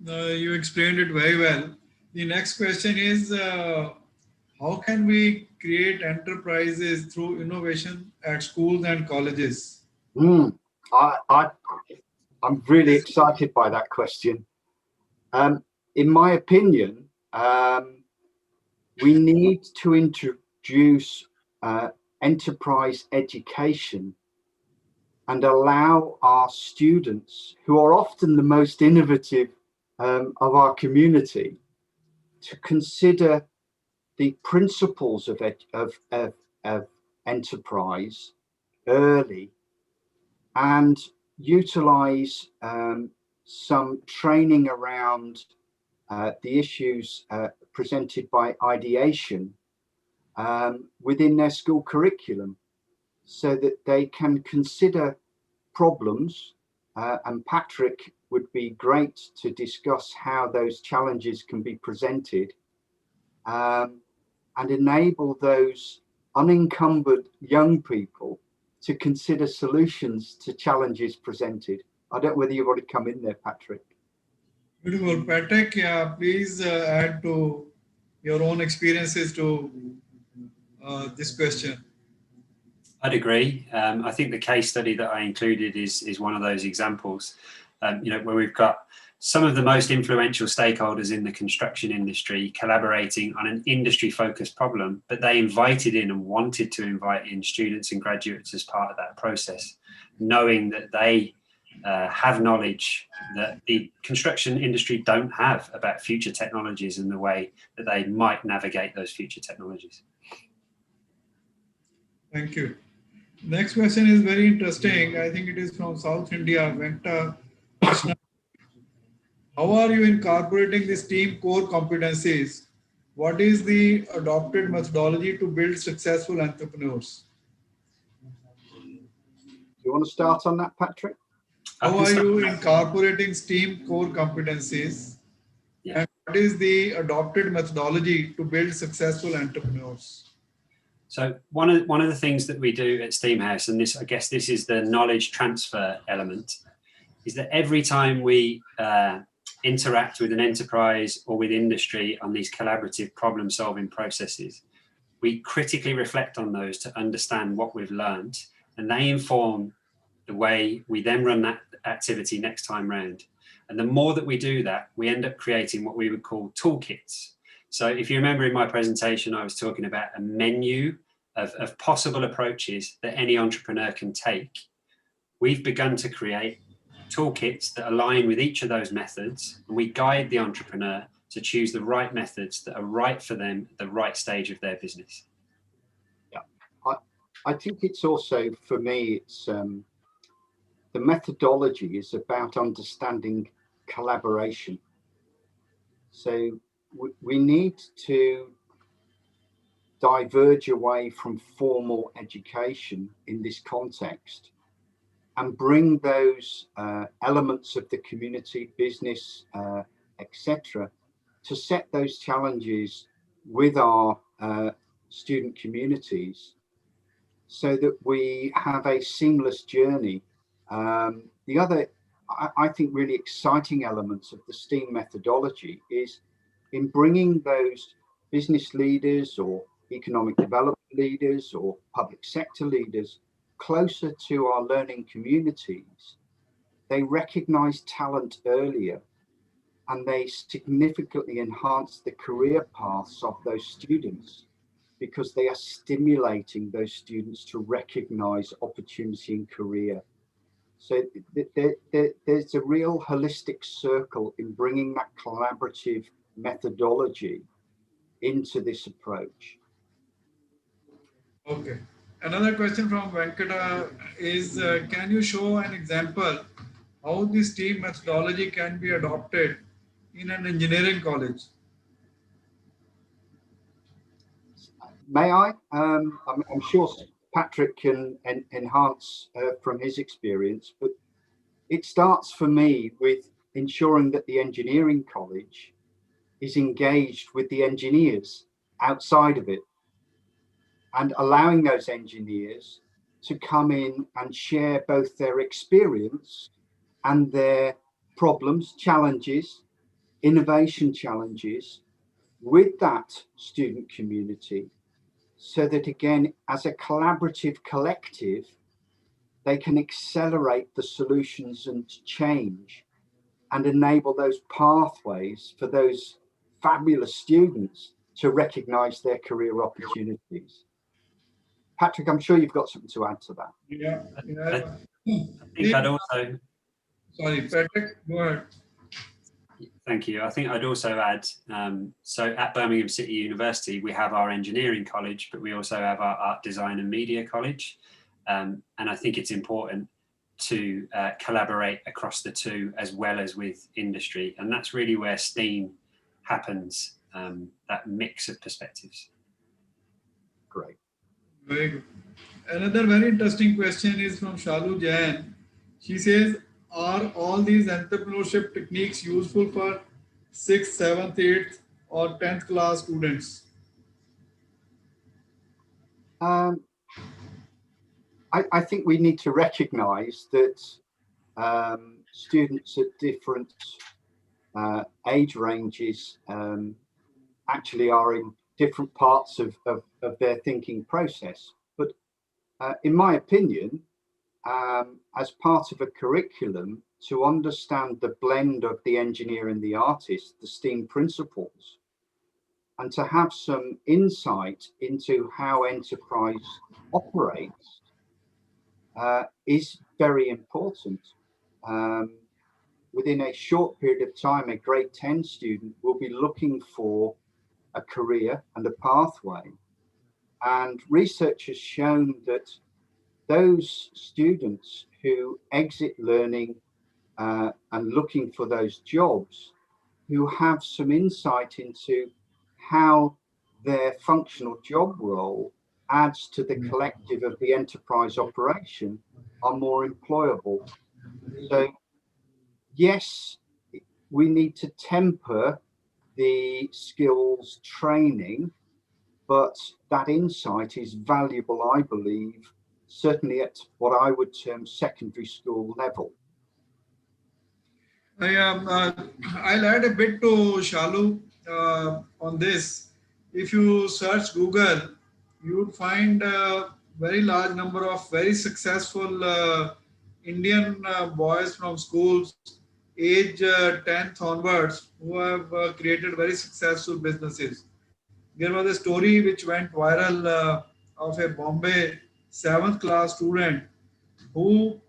You explained it very well. The next question is, how can we create enterprises through innovation at schools and colleges? I'm really excited by that question. In my opinion, we need to introduce enterprise education and allow our students, who are often the most innovative of our community, to consider the principles of enterprise early and utilize some training around the issues presented by ideation within their school curriculum, so that they can consider problems, and Patrick would be great to discuss how those challenges can be presented, and enable those unencumbered young people to consider solutions to challenges presented. I don't know whether you want to come in there, Patrick. Beautiful. Patrick, yeah, please add to your own experiences to this question. I'd agree. I think the case study that I included is one of those examples, where we've got some of the most influential stakeholders in the construction industry collaborating on an industry-focused problem, but they invited in and wanted to invite in students and graduates as part of that process, knowing that they have knowledge that the construction industry don't have about future technologies and the way that they might navigate those future technologies. Thank you. Next question is very interesting. I think it is from South India, Venta Krishna. How are you incorporating this team core competencies? What is the adopted methodology to build successful entrepreneurs? Do you want to start on that, Patrick? How are you incorporating STEAM core competencies? Yeah. And what is the adopted methodology to build successful entrepreneurs? So one of the things that we do at Steamhouse, and this, I guess this is the knowledge transfer element, is that every time we interact with an enterprise or with industry on these collaborative problem solving processes, we critically reflect on those to understand what we've learned, and they inform the way we then run that activity next time round. And the more that we do that, we end up creating what we would call toolkits. So if you remember in my presentation, I was talking about a menu of possible approaches that any entrepreneur can take. We've begun to create toolkits that align with each of those methods, and we guide the entrepreneur to choose the right methods that are right for them at the right stage of their business. Yeah, I think it's also, for me, it's the methodology is about understanding collaboration. So we need to diverge away from formal education in this context and bring those elements of the community, business, etc., to set those challenges with our student communities so that we have a seamless journey. The other, I think, really exciting elements of the STEAM methodology is in bringing those business leaders or economic development leaders or public sector leaders closer to our learning communities. They recognize talent earlier, and they significantly enhance the career paths of those students, because they are stimulating those students to recognize opportunity in career. So there's a real holistic circle in bringing that collaborative methodology into this approach. Okay. Another question from Venkata is, can you show an example how this STEAM methodology can be adopted in an engineering college? May I? I'm sure Patrick can enhance from his experience, but it starts for me with ensuring that the engineering college is engaged with the engineers outside of it, and allowing those engineers to come in and share both their experience and their problems, challenges, innovation challenges with that student community, so that, again, as a collaborative collective, they can accelerate the solutions and change and enable those pathways for those fabulous students to recognize their career opportunities. Patrick, I'm sure you've got something to add to that. Yeah. I think I'd also, Sorry, Patrick, go ahead. thank you. I think I'd also add, so at Birmingham City University, we have our engineering college, but we also have our art design and media college. And I think it's important to collaborate across the two as well as with industry. And that's really where STEAM happens, that mix of perspectives. Great. Very good. Another very interesting question is from Shalu Jain. She says, are all these entrepreneurship techniques useful for 6th, 7th, 8th or 10th class students? I think we need to recognize that students at different age ranges actually are in different parts of their thinking process. But in my opinion, as part of a curriculum, to understand the blend of the engineer and the artist, the STEAM principles, and to have some insight into how enterprise operates is very important. Within a short period of time, a grade 10 student will be looking for a career and a pathway. And research has shown that those students who exit learning and looking for those jobs, who have some insight into how their functional job role adds to the collective of the enterprise operation, are more employable. So yes, we need to temper the skills training, but that insight is valuable, I believe, certainly at what I would term secondary school level. I'll add a bit to Shalu on this. If you search Google, you would find a very large number of very successful Indian boys from schools age 10th onwards who have created very successful businesses. There was a story which went viral of a Bombay 7th class student who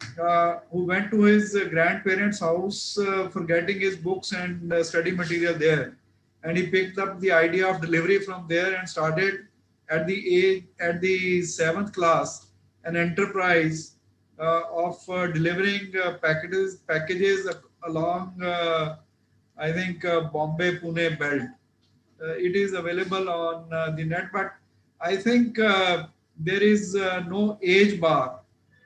went to his grandparents' house forgetting his books and study material there, and he picked up the idea of delivery from there and started at the 7th class an enterprise of delivering packages along I think Bombay Pune belt. It is available on the net, but I think there is no age bar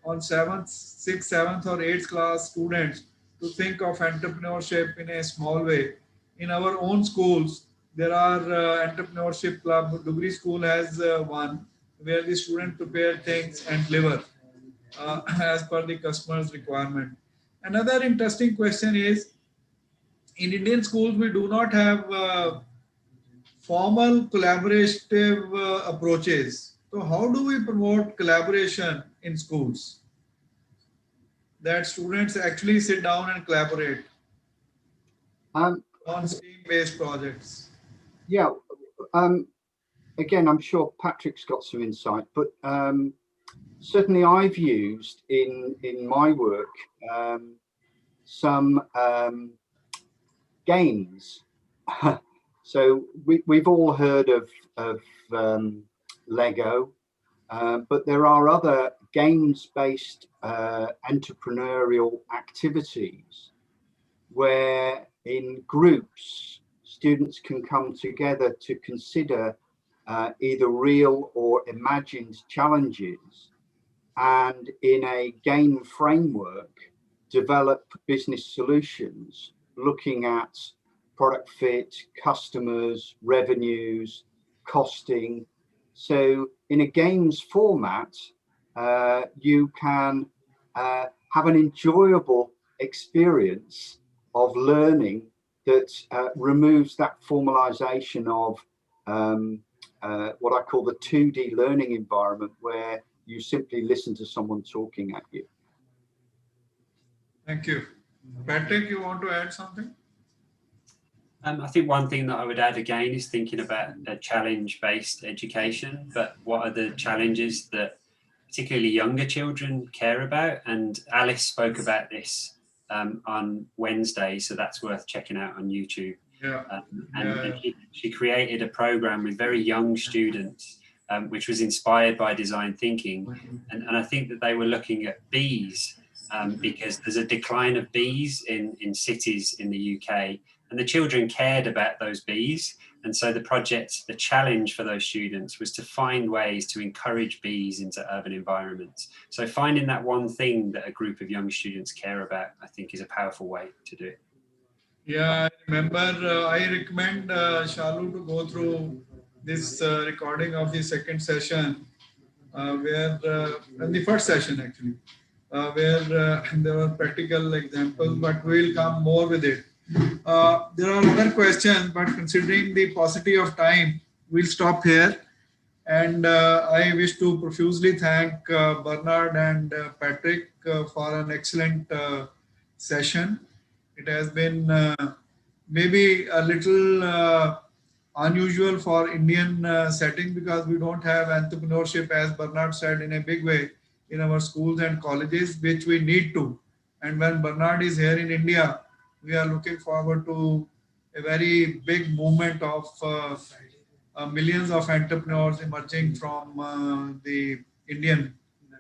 on 7th, 6th, 7th or 8th class students to think of entrepreneurship in a small way. In our own schools, there are entrepreneurship club. Dugri school has one where the student prepare things and deliver as per the customer's requirement. Another interesting question is, in Indian schools, we do not have formal collaborative approaches. So how do we promote collaboration in schools? That students actually sit down and collaborate on STEAM-based projects. Yeah, again, I'm sure Patrick's got some insight, but certainly I've used in my work some games. So we've all heard of Lego, but there are other games-based entrepreneurial activities where in groups students can come together to consider either real or imagined challenges, and in a game framework develop business solutions looking at product fit, customers, revenues, costing. So in a games format, you can have an enjoyable experience of learning that removes that formalization of what I call the 2D learning environment, where you simply listen to someone talking at you. Thank you. Patrick, you want to add something? I think one thing that I would add again is thinking about a challenge-based education, but what are the challenges that particularly younger children care about. And Alice spoke about this on Wednesday, so that's worth checking out on YouTube. Yeah. And she created a program with very young students, which was inspired by design thinking. And I think that they were looking at bees, because there's a decline of bees in cities in the UK, and the children cared about those bees. And so the challenge for those students was to find ways to encourage bees into urban environments. So finding that one thing that a group of young students care about, I think, is a powerful way to do it. Yeah, I remember, I recommend Shalu to go through this recording of the second session, where, and the first session actually, where there were practical examples, but we'll come more with it. There are other questions, but considering the paucity of time, we'll stop here. And I wish to profusely thank Bernard and Patrick for an excellent session. It has been maybe a little unusual for Indian setting, because we don't have entrepreneurship, as Bernard said, in a big way in our schools and colleges, which we need to. And when Bernard is here in India, we are looking forward to a very big movement of millions of entrepreneurs emerging from the Indian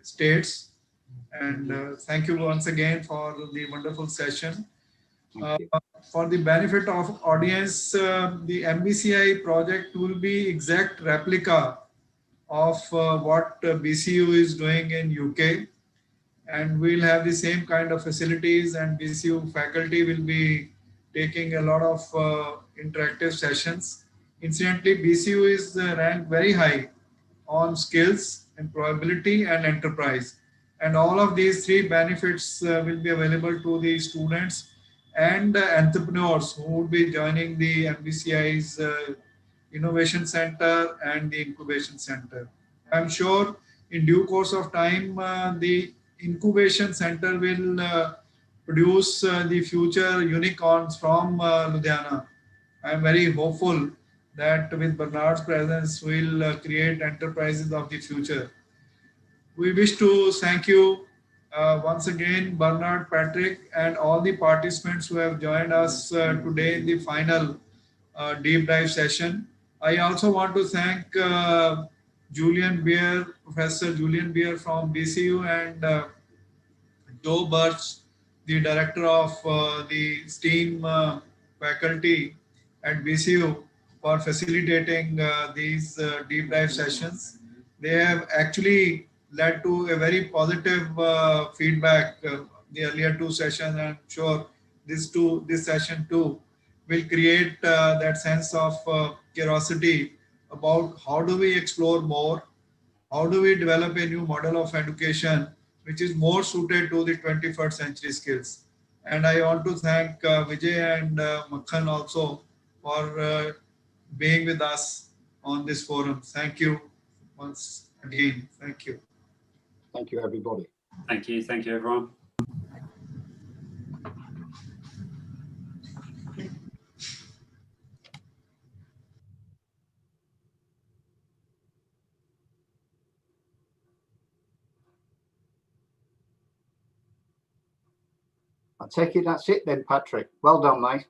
states. And thank you once again for the wonderful session. For the benefit of audience, the MBCI project will be exact replica of what BCU is doing in UK. And we'll have the same kind of facilities, and BCU faculty will be taking a lot of interactive sessions. Incidentally, BCU is ranked very high on skills, employability, and enterprise. And all of these three benefits will be available to the students and entrepreneurs who would be joining the MBCI's Innovation Center and the Incubation Center. I'm sure in due course of time, the Incubation Center will produce the future unicorns from Ludhiana. I'm very hopeful that with Bernard's presence, we'll create enterprises of the future. We wish to thank you once again, Bernard, Patrick, and all the participants who have joined us today in the final deep dive session. I also want to thank Julian Beer, Professor Julian Beer from BCU, and Joe Birch, the director of the STEAM faculty at BCU, for facilitating these deep dive sessions. They have actually led to a very positive feedback. The earlier two sessions, and I'm sure this session too, will create that sense of curiosity about how do we explore more, how do we develop a new model of education which is more suited to the 21st century skills. And I want to thank Vijay and Makhan also for being with us on this forum. Thank you once again. Thank you. Thank you, everybody. Thank you, everyone. I take it that's it then, Patrick. Well done, mate.